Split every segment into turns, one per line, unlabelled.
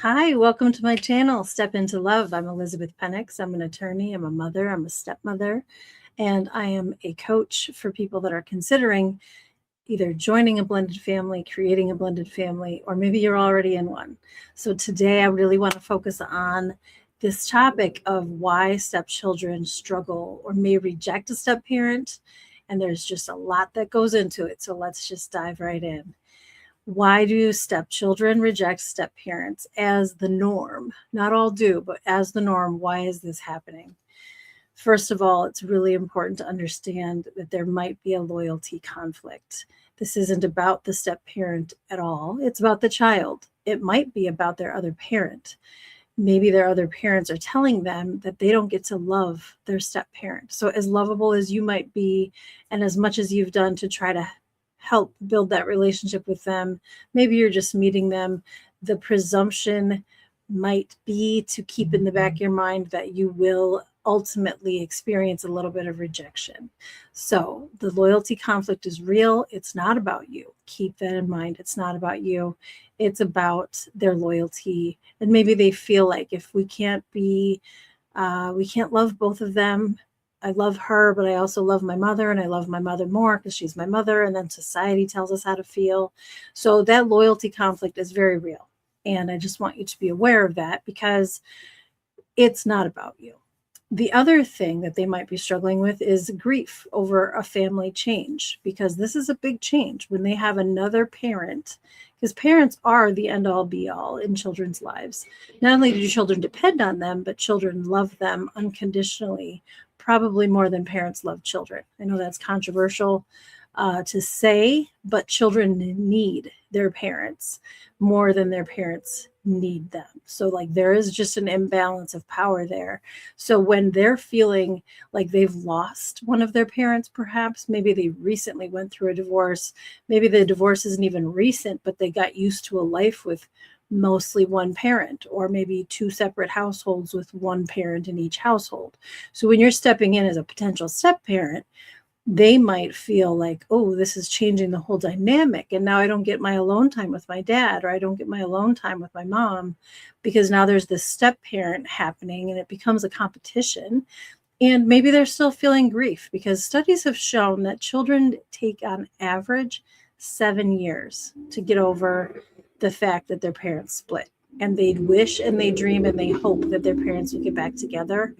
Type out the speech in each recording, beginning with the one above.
Hi, welcome to my channel, Step Into Love. I'm Elizabeth Penix. I'm an attorney, I'm a mother, I'm a stepmother, and I am a coach for people that are considering either joining a blended family, creating a blended family, or maybe you're already in one. So today I really want to focus on this topic of why stepchildren struggle or may reject a step parent. And there's just a lot that goes into it. So let's just dive right in. Why do stepchildren reject step parents as the norm? Not all do, but as the norm. Why is this happening? First of all, it's really important to understand that there might be a loyalty conflict. This isn't about the step parent at all. It's about the child. It might be about their other parent. Maybe their other parents are telling them that they don't get to love their step parent. So as lovable as you might be, and as much as you've done to try to help build that relationship with them, maybe you're just meeting them, the presumption might be to keep in the back of your mind that you will ultimately experience a little bit of rejection. So the loyalty conflict is real. It's not about you. Keep that in mind. It's not about you. It's about their loyalty. And maybe they feel like if we can't love both of them. I love her, but I also love my mother, and I love my mother more because she's my mother. And then society tells us how to feel. So that loyalty conflict is very real. And I just want you to be aware of that because it's not about you. The other thing that they might be struggling with is grief over a family change, because this is a big change when they have another parent, because parents are the end all be all in children's lives. Not only do children depend on them, but children love them unconditionally, probably more than parents love children. I know that's controversial to say, but children need their parents more than their parents need them. So like there is just an imbalance of power there. So when they're feeling like they've lost one of their parents, perhaps maybe they recently went through a divorce, maybe the divorce isn't even recent, but they got used to a life with mostly one parent, or maybe two separate households with one parent in each household. So when you're stepping in as a potential step parent, they might feel like, oh, this is changing the whole dynamic. And now I don't get my alone time with my dad, or I don't get my alone time with my mom, because now there's this step parent happening and it becomes a competition. And maybe they're still feeling grief, because studies have shown that children take on average 7 years to get over the fact that their parents split. And they wish and they dream and they hope that their parents will get back together,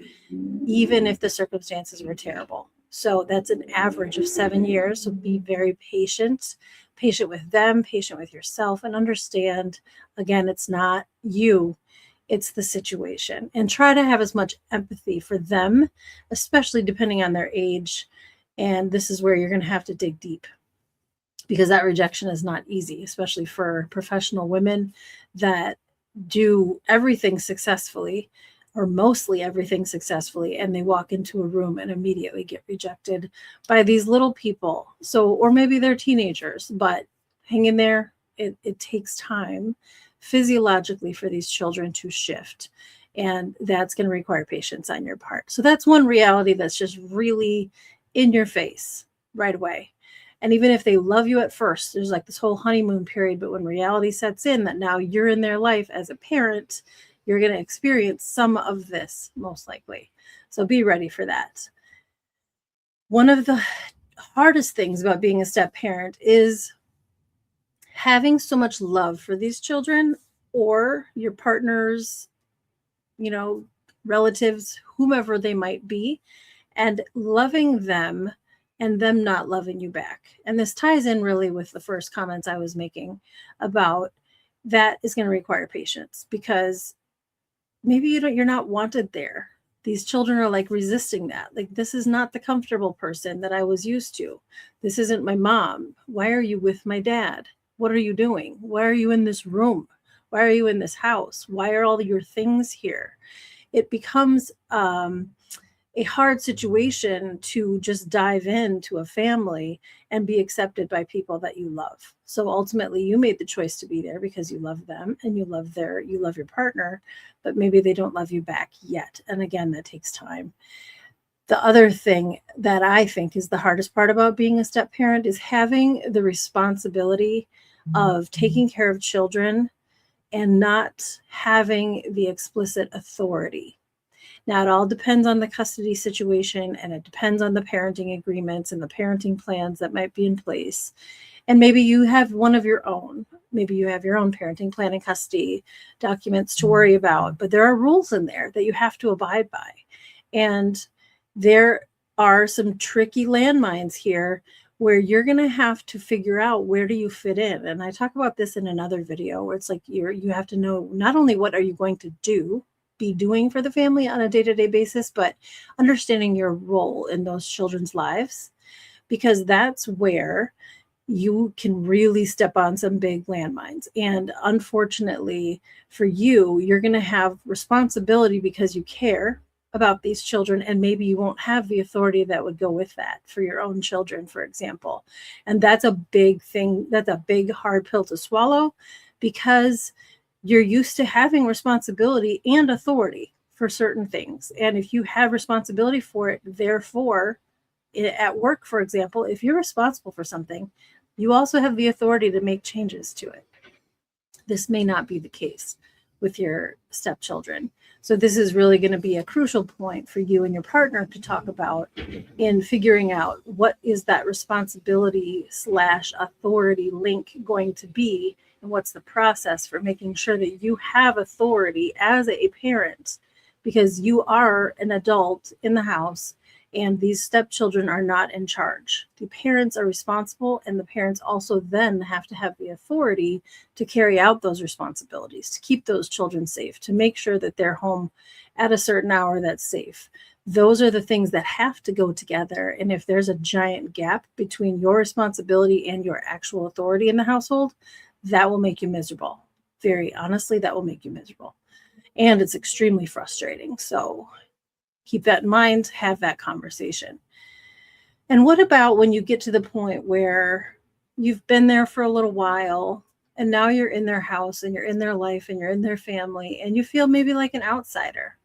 even if the circumstances were terrible. So that's an average of 7 years. So be very patient with them, patient with yourself, and understand, again, it's not you, it's the situation. And try to have as much empathy for them, especially depending on their age. And this is where you're going to have to dig deep, because that rejection is not easy, especially for professional women that do everything successfully, or mostly everything successfully, and they walk into a room and immediately get rejected by these little people. So, or maybe they're teenagers, but hang in there. It takes time physiologically for these children to shift, and that's going to require patience on your part. So that's one reality that's just really in your face right away. And even if they love you at first, there's like this whole honeymoon period, but when reality sets in that now you're in their life as a parent, you're going to experience some of this most likely. So be ready for that. One of the hardest things about being a step parent is having so much love for these children, or your partners, relatives, whomever they might be, and loving them and them not loving you back. And this ties in really with the first comments I was making about that is going to require patience, because maybe you're not wanted there. These children are like resisting that. Like, this is not the comfortable person that I was used to. This isn't my mom. Why are you with my dad? What are you doing? Why are you in this room? Why are you in this house? Why are all your things here? It becomes a hard situation to just dive into a family and be accepted by people that you love. So ultimately you made the choice to be there because you love them and you love your partner, but maybe they don't love you back yet. And again, that takes time. The other thing that I think is the hardest part about being a step parent is having the responsibility of taking care of children and not having the explicit authority. Now, it all depends on the custody situation, and it depends on the parenting agreements and the parenting plans that might be in place. And maybe you have one of your own. Maybe you have your own parenting plan and custody documents to worry about, but there are rules in there that you have to abide by. And there are some tricky landmines here where you're going to have to figure out, where do you fit in? And I talk about this in another video, where it's like you have to know not only what are you going to be doing for the family on a day-to-day basis, but understanding your role in those children's lives, because that's where you can really step on some big landmines. And unfortunately for you, you're going to have responsibility because you care about these children, and maybe you won't have the authority that would go with that for your own children, for example. And that's a big thing. That's a big, hard pill to swallow, because you're used to having responsibility and authority for certain things. And if you have responsibility for it, therefore, at work, for example, if you're responsible for something, you also have the authority to make changes to it. This may not be the case with your stepchildren. So this is really going to be a crucial point for you and your partner to talk about in figuring out what is that responsibility / authority link going to be, and what's the process for making sure that you have authority as a parent, because you are an adult in the house and these stepchildren are not in charge. The parents are responsible, and the parents also then have to have the authority to carry out those responsibilities, to keep those children safe, to make sure that they're home at a certain hour that's safe. Those are the things that have to go together. And if there's a giant gap between your responsibility and your actual authority in the household, that will make you miserable. Very honestly, that will make you miserable. And it's extremely frustrating. So keep that in mind, have that conversation. And what about when you get to the point where you've been there for a little while, and now you're in their house and you're in their life and you're in their family, and you feel maybe like an outsider,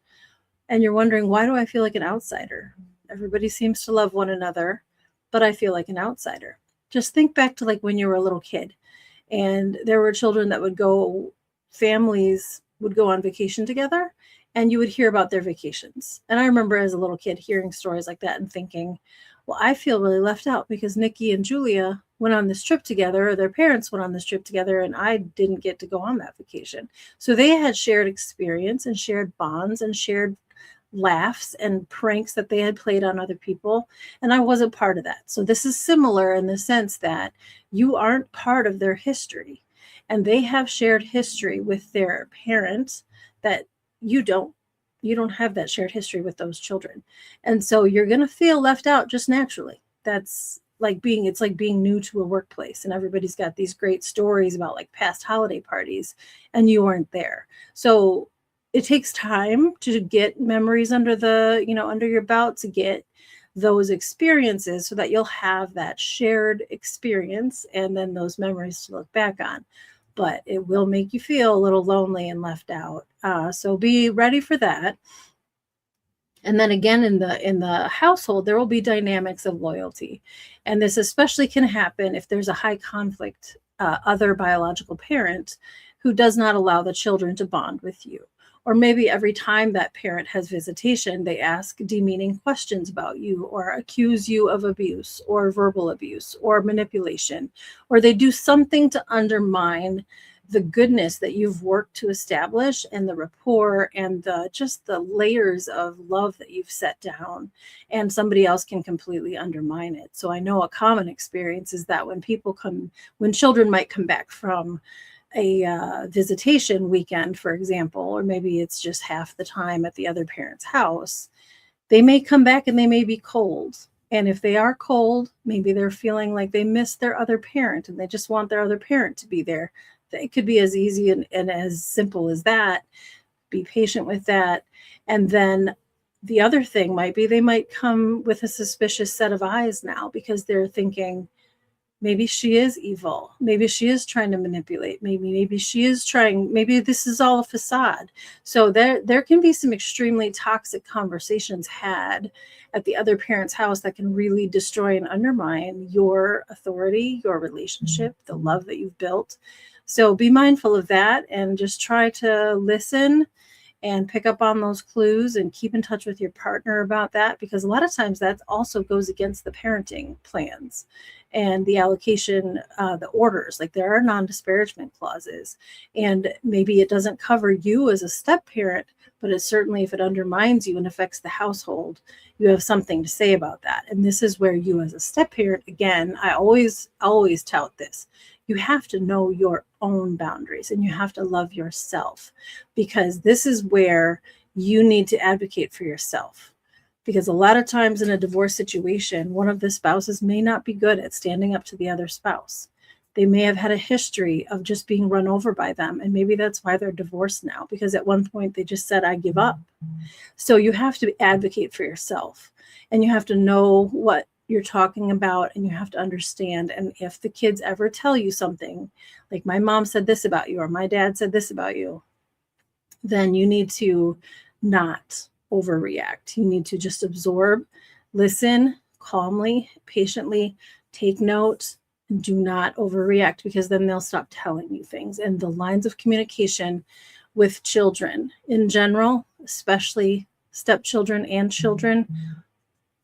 and you're wondering, why do I feel like an outsider? Everybody seems to love one another, but I feel like an outsider. Just think back to like when you were a little kid and there were children that families would go on vacation together, and you would hear about their vacations. And I remember as a little kid hearing stories like that and thinking, well, I feel really left out because Nikki and Julia went on this trip together, or their parents went on this trip together, and I didn't get to go on that vacation. So they had shared experience and shared bonds and shared laughs and pranks that they had played on other people, and I wasn't part of that. So this is similar in the sense that you aren't part of their history, and they have shared history with their parents that you don't have that shared history with those children. And so you're going to feel left out just naturally. It's like being new to a workplace, and everybody's got these great stories about like past holiday parties, and you weren't there. So it takes time to get memories under your belt, to get those experiences so that you'll have that shared experience and then those memories to look back on. But it will make you feel a little lonely and left out. So be ready for that. And then again, in the household, there will be dynamics of loyalty. And this especially can happen if there's a high conflict other biological parent who does not allow the children to bond with you. Or maybe every time that parent has visitation, they ask demeaning questions about you, or accuse you of abuse or verbal abuse or manipulation, or they do something to undermine the goodness that you've worked to establish, and the rapport and just the layers of love that you've set down, and somebody else can completely undermine it. So I know a common experience is that when children might come back from a visitation weekend, for example, or maybe it's just half the time at the other parent's house, they may come back and they may be cold. And if they are cold, maybe they're feeling like they miss their other parent and they just want their other parent to be there. It could be as easy and as simple as that. Be patient with that. And then the other thing might be they might come with a suspicious set of eyes now, because they're thinking, maybe she is evil. Maybe she is trying to manipulate. Maybe this is all a facade. So there can be some extremely toxic conversations had at the other parent's house that can really destroy and undermine your authority, your relationship, the love that you've built. So be mindful of that and just try to listen and pick up on those clues and keep in touch with your partner about that, because a lot of times that also goes against the parenting plans and the allocation, the orders. Like there are non-disparagement clauses, and maybe it doesn't cover you as a step parent, but it certainly, if it undermines you and affects the household, you have something to say about that. And this is where you as a step parent, again, I always tout this, you have to know your own boundaries and you have to love yourself, because this is where you need to advocate for yourself. Because a lot of times in a divorce situation, one of the spouses may not be good at standing up to the other spouse. They may have had a history of just being run over by them. And maybe that's why they're divorced now, because at one point they just said, I give up. So you have to advocate for yourself, and you have to know what you're talking about, and you have to understand. And if the kids ever tell you something like, my mom said this about you or my dad said this about you, then you need to not overreact. You need to just absorb, listen calmly, patiently, take note, and do not overreact, because then they'll stop telling you things. And the lines of communication with children in general, especially stepchildren and children,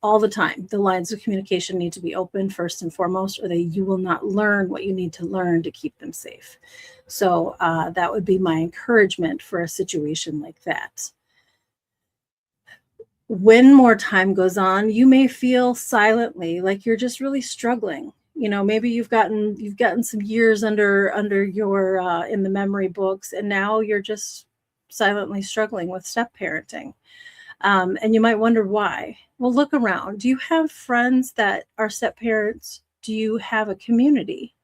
all the time, the lines of communication need to be open first and foremost, or you will not learn what you need to learn to keep them safe. So that would be my encouragement for a situation like that. When more time goes on, you may feel silently like you're just really struggling. Maybe you've gotten some years under your in the memory books, and now you're just silently struggling with step parenting. And you might wonder why. Well, look around. Do you have friends that are step parents? Do you have a community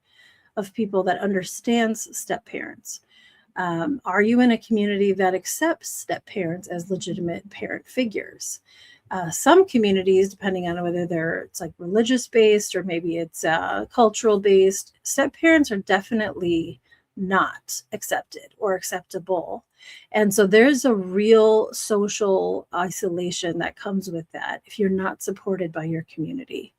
of people that understands step parents? Are you in a community that accepts step parents as legitimate parent figures? Some communities, depending on whether it's like religious based or maybe it's cultural based, step parents are definitely not accepted or acceptable. And so there's a real social isolation that comes with that if you're not supported by your community.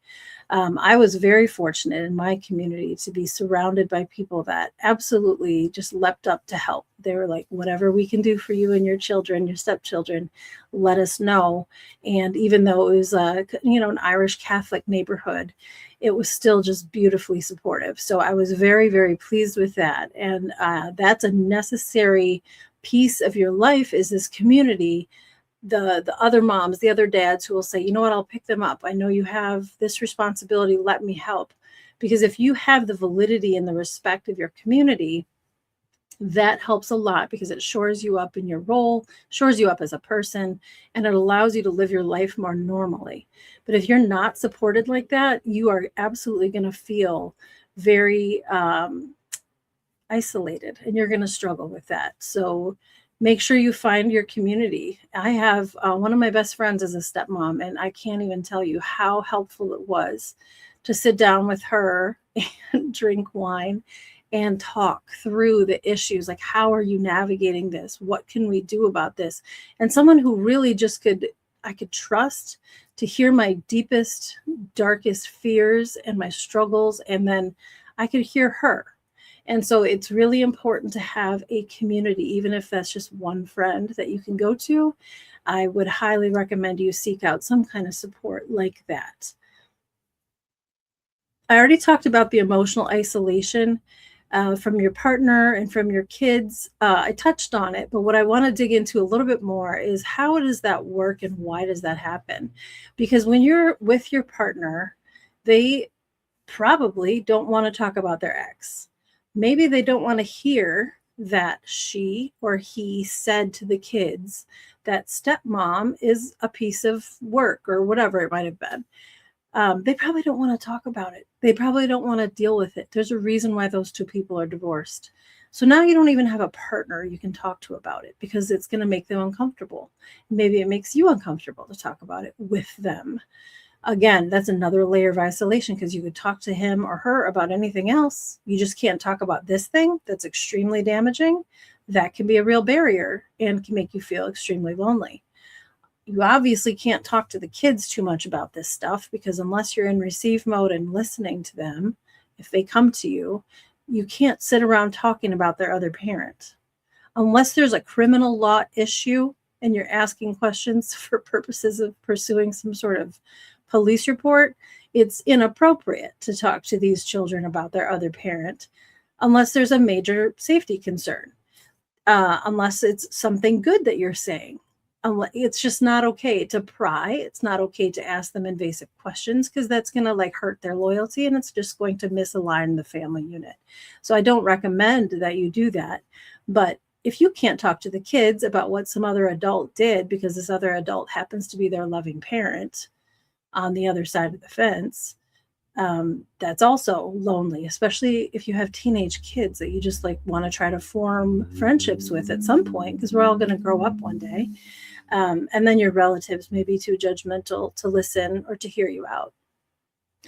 I was very fortunate in my community to be surrounded by people that absolutely just leapt up to help. They were like, whatever we can do for you and your children, your stepchildren, let us know. And even though it was an Irish Catholic neighborhood, it was still just beautifully supportive. So I was very, very pleased with that. And that's a necessary piece of your life, is this community. The other moms, the other dads who will say, you know what, I'll pick them up. I know you have this responsibility. Let me help. Because if you have the validity and the respect of your community, that helps a lot, because it shores you up in your role, shores you up as a person, and it allows you to live your life more normally. But if you're not supported like that, you are absolutely going to feel very isolated, and you're going to struggle with that. So make sure you find your community. I have one of my best friends is a stepmom, and I can't even tell you how helpful it was to sit down with her and drink wine and talk through the issues. Like, how are you navigating this? What can we do about this? And someone who really just I could trust to hear my deepest, darkest fears and my struggles, and then I could hear her. And so it's really important to have a community, even if that's just one friend that you can go to. I would highly recommend you seek out some kind of support like that. I already talked about the emotional isolation from your partner and from your kids. I touched on it, but what I want to dig into a little bit more is, how does that work and why does that happen? Because when you're with your partner, they probably don't want to talk about their ex. Maybe they don't want to hear that she or he said to the kids that stepmom is a piece of work or whatever it might have been. They probably don't want to talk about it. They probably don't want to deal with it. There's a reason why those two people are divorced. So now you don't even have a partner you can talk to about it, because it's going to make them uncomfortable. Maybe it makes you uncomfortable to talk about it with them. Again, that's another layer of isolation, because you could talk to him or her about anything else. You just can't talk about this thing that's extremely damaging. That can be a real barrier and can make you feel extremely lonely. You obviously can't talk to the kids too much about this stuff, because unless you're in receive mode and listening to them, if they come to you, you can't sit around talking about their other parent. Unless there's a criminal law issue and you're asking questions for purposes of pursuing some sort of police report, it's inappropriate to talk to these children about their other parent unless there's a major safety concern, unless it's something good that you're saying. It's just not okay to pry. It's not okay to ask them invasive questions because that's going to like hurt their loyalty and it's just going to misalign the family unit. So I don't recommend that you do that. But if you can't talk to the kids about what some other adult did because this other adult happens to be their loving parent on the other side of the fence, that's also lonely, especially if you have teenage kids that you just like want to try to form friendships with at some point because we're all going to grow up one day. And then your relatives may be too judgmental to listen or to hear you out.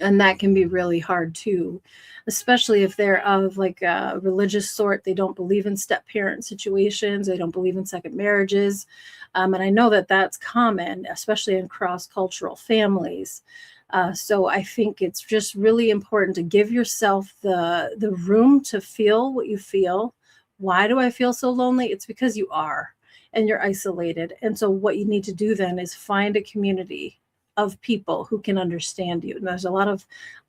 And that can be really hard too, especially if they're of like a religious sort. They don't believe in step parent situations. They don't believe in second marriages. And I know that that's common, especially in cross-cultural families. So I think it's just really important to give yourself the room to feel what you feel. Why do I feel so lonely? It's because you are, and you're isolated. And so what you need to do then is find a community of people who can understand you. And there's a lot of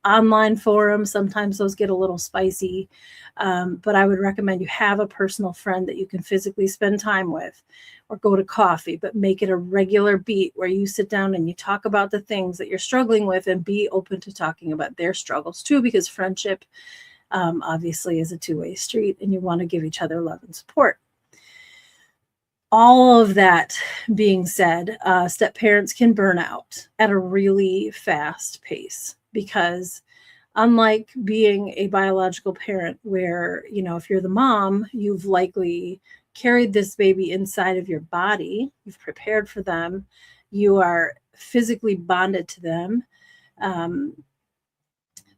online forums. Sometimes those get a little spicy, but I would recommend you have a personal friend that you can physically spend time with or go to coffee, but make it a regular beat where you sit down and you talk about the things that you're struggling with and be open to talking about their struggles too, because friendship obviously is a two-way street and you want to give each other love and support. All of that being said, step parents can burn out at a really fast pace because unlike being a biological parent where, you know, if you're the mom, you've likely carried this baby inside of your body, you've prepared for them, you are physically bonded to them.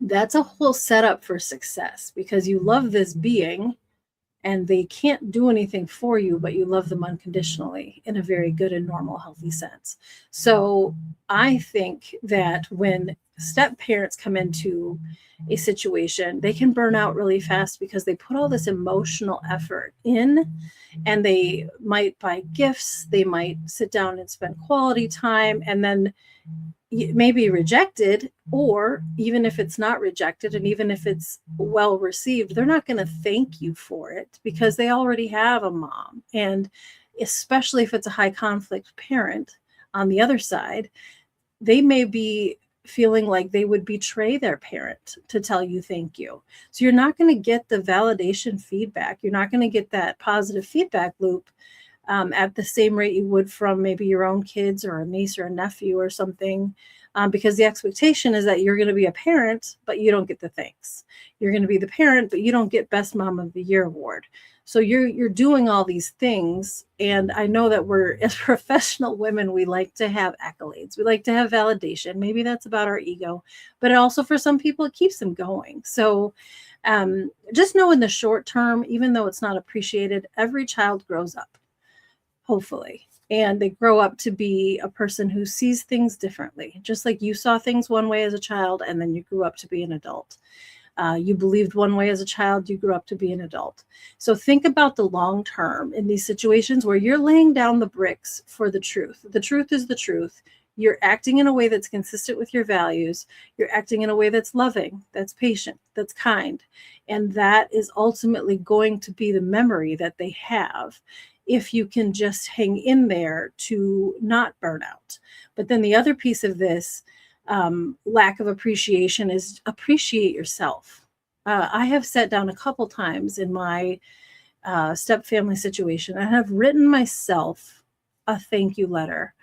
That's a whole setup for success because you love this being and they can't do anything for you, but you love them unconditionally in a very good and normal, healthy sense. So I think that when step parents come into a situation, they can burn out really fast because they put all this emotional effort in and they might buy gifts, they might sit down and spend quality time, and then it may be rejected, or even if it's not rejected and even if it's well received, they're not going to thank you for it because they already have a mom. And especially if it's a high conflict parent on the other side, they may be feeling like they would betray their parent to tell you thank you. So you're not going to get the validation feedback. You're not going to get that positive feedback loop at the same rate you would from maybe your own kids or a niece or a nephew or something, because the expectation is that you're going to be a parent, but you don't get the thanks. You're going to be the parent, but you don't get Best Mom of the Year award. So you're doing all these things. And I know that we're, as professional women, we like to have accolades. We like to have validation. Maybe that's about our ego, but also for some people, it keeps them going. So just know in the short term, even though it's not appreciated, every child grows up. Hopefully. And they grow up to be a person who sees things differently, just like you saw things one way as a child, and then you grew up to be an adult. You believed one way as a child, you grew up to be an adult. So think about the long term in these situations where you're laying down the bricks for the truth. The truth is the truth. You're acting in a way that's consistent with your values. You're acting in a way that's loving, that's patient, that's kind. And that is ultimately going to be the memory that they have if you can just hang in there to not burn out. But then the other piece of this lack of appreciation is appreciate yourself. I have sat down a couple times in my step family situation and have written myself a thank you letter.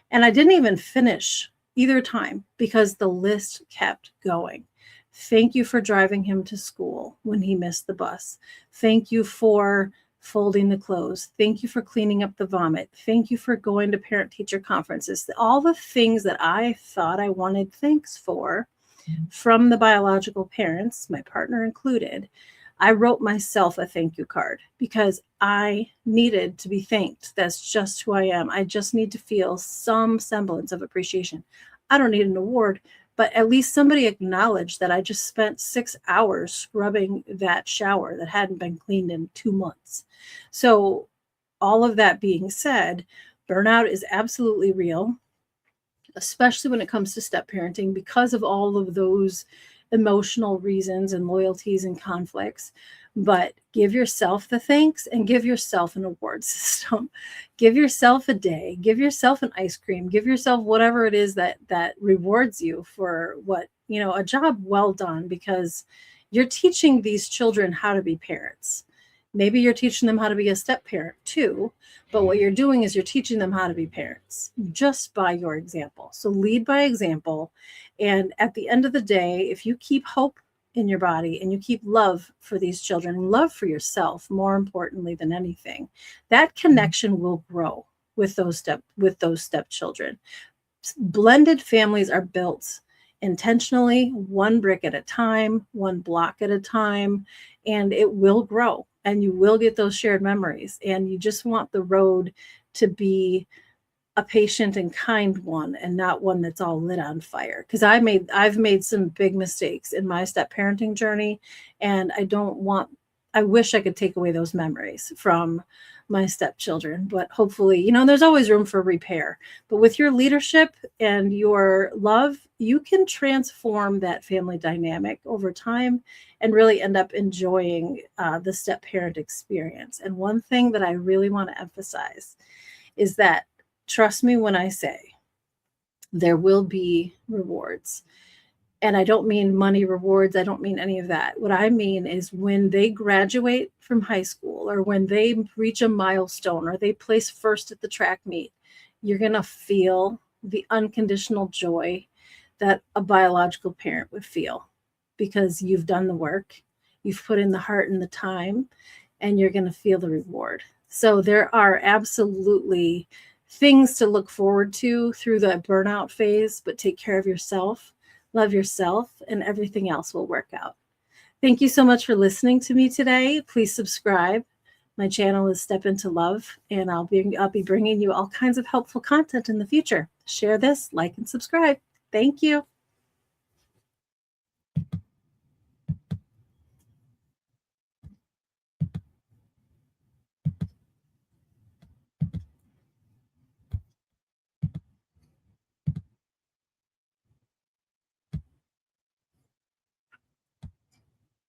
And I didn't even finish either time because the list kept going. Thank you for driving him to school when he missed the bus. Thank you for folding the clothes. Thank you for cleaning up the vomit. Thank you for going to parent-teacher conferences. All the things that I thought I wanted thanks for from the biological parents, my partner included, I wrote myself a thank you card because I needed to be thanked. That's just who I am. I just need to feel some semblance of appreciation. I don't need an award, but at least somebody acknowledged that I just spent 6 hours scrubbing that shower that hadn't been cleaned in 2 months. So all of that being said, burnout is absolutely real, especially when it comes to step parenting, because of all of those emotional reasons and loyalties and conflicts. But give yourself the thanks and give yourself an award system. Give yourself a day, give yourself an ice cream, give yourself whatever it is that rewards you for what, a job well done, because you're teaching these children how to be parents. Maybe you're teaching them how to be a step parent too, but what you're doing is you're teaching them how to be parents just by your example. So lead by example. And at the end of the day, if you keep hope in your body and you keep love for these children and love for yourself, more importantly than anything, that connection will grow with those stepchildren. Blended families are built intentionally, one brick at a time, one block at a time, and it will grow and you will get those shared memories. And you just want the road to be a patient and kind one and not one that's all lit on fire. Because I've made some big mistakes in my step parenting journey, and I wish I could take away those memories from my stepchildren, but hopefully, there's always room for repair. But with your leadership and your love, you can transform that family dynamic over time and really end up enjoying the step parent experience. And one thing that I really want to emphasize is that, trust me when I say, there will be rewards. And I don't mean money rewards. I don't mean any of that. What I mean is when they graduate from high school, or when they reach a milestone, or they place first at the track meet, you're going to feel the unconditional joy that a biological parent would feel, because you've done the work, you've put in the heart and the time, and you're going to feel the reward. So there are absolutely things to look forward to through the burnout phase, but take care of yourself. Love yourself, and everything else will work out. Thank you so much for listening to me today. Please subscribe. My channel is Step Into Love, and I'll be bringing you all kinds of helpful content in the future. Share this, like, and subscribe. Thank you.